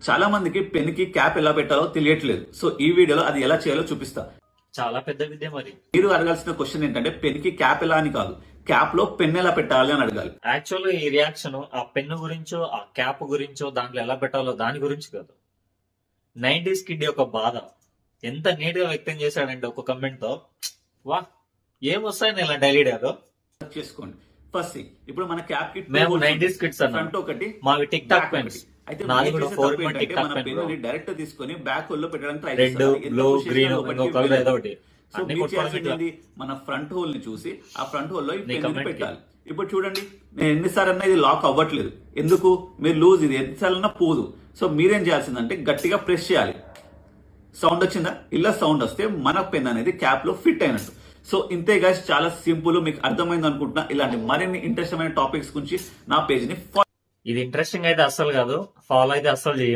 చాలా మందికి పెన్ కి క్యాప్ ఎలా పెట్టాలో తెలియట్లేదు. సో ఈ వీడియోలో అది ఎలా చేయాలో చూపిస్తా. చాలా పెద్ద విద్య మరి. మీరు అడగాల్సిన క్వశ్చన్ ఏంటంటే పెన్ కి క్యాప్ ఎలా అని కాదు, క్యాప్ లో పెన్ ఎలా పెట్టాలి అని అడగాలి. యాక్చువల్ గా ఈ రియాక్షన్ ఆ పెన్ను గురించో ఆ క్యాప్ గురించో దాంట్లో ఎలా పెట్టాలో దాని గురించి కాదు. 90s కిడ్ యొక్క బాధ ఎంత నీట్ గా వ్యక్తం చేశాడంటే ఒక కమెంట్ తో, వా ఏమొస్తాయని ఇలా డైలీడ్ అదో చేసుకోండి. ఫస్ట్ ఇప్పుడు మన క్యాప్ కి మేము 90s కిడ్స్ అన్నాం. ఫ్రంట్ ఒకటి, మావి టిక్ టాక్ back పెన్స్. ఒకటి. అయితే నాది మీరు కూడా చేసే 4 తప్పు ఏంటంటే టిక్ టాక్ మన పెన్ పెన్ ని డైరెక్ట్ తీసుకొని బ్యాక్ హోల్ లో పెట్టడానికి ట్రై రెడ్, బ్లూ, గ్రీన్ ఇంకో కలర్ ఏదో ఒకటి సో అన్ని మీరు కొట్టుకోవడం చేయాల్సింది ఇట్లా. ఏంటి? మన ఫ్రంట్ హోల్ ని చూసి ఆ ఫ్రంట్ హోల్ లో ఈ నీ పెన్ comment కి. పెట్టాలి. ఇప్పుడు చూడండి, నేను ఎన్నిసార్లు అన్నా ఇది లాక్ అవ్వట్లేదు. ఎందుకు? మీరు లూజ్, ఇది ఎన్నిసార్లు అన్నా పోదు. సో మీరేం చేయాల్సిందంటే గట్టిగా ప్రెస్ చేయాలి. సౌండ్ వచ్చిందా? ఇలా సౌండ్ వస్తే మన పెన్ అనేది క్యాప్ లో ఫిట్ అయినట్టు. సో ఇంతే గైస్, చాలా సింపుల్. మీకు అర్థమైంది అనుకుంటున్నా. ఇలాంటి మరిన్ని ఇంట్రెస్టింగ్ టాపిక్స్ గురించి నా పేజ్ ని ఇది ఇంట్రెస్టింగ్ అయితే అస్సలు కాదు, ఫాలో అయితే అస్సలు చేయం.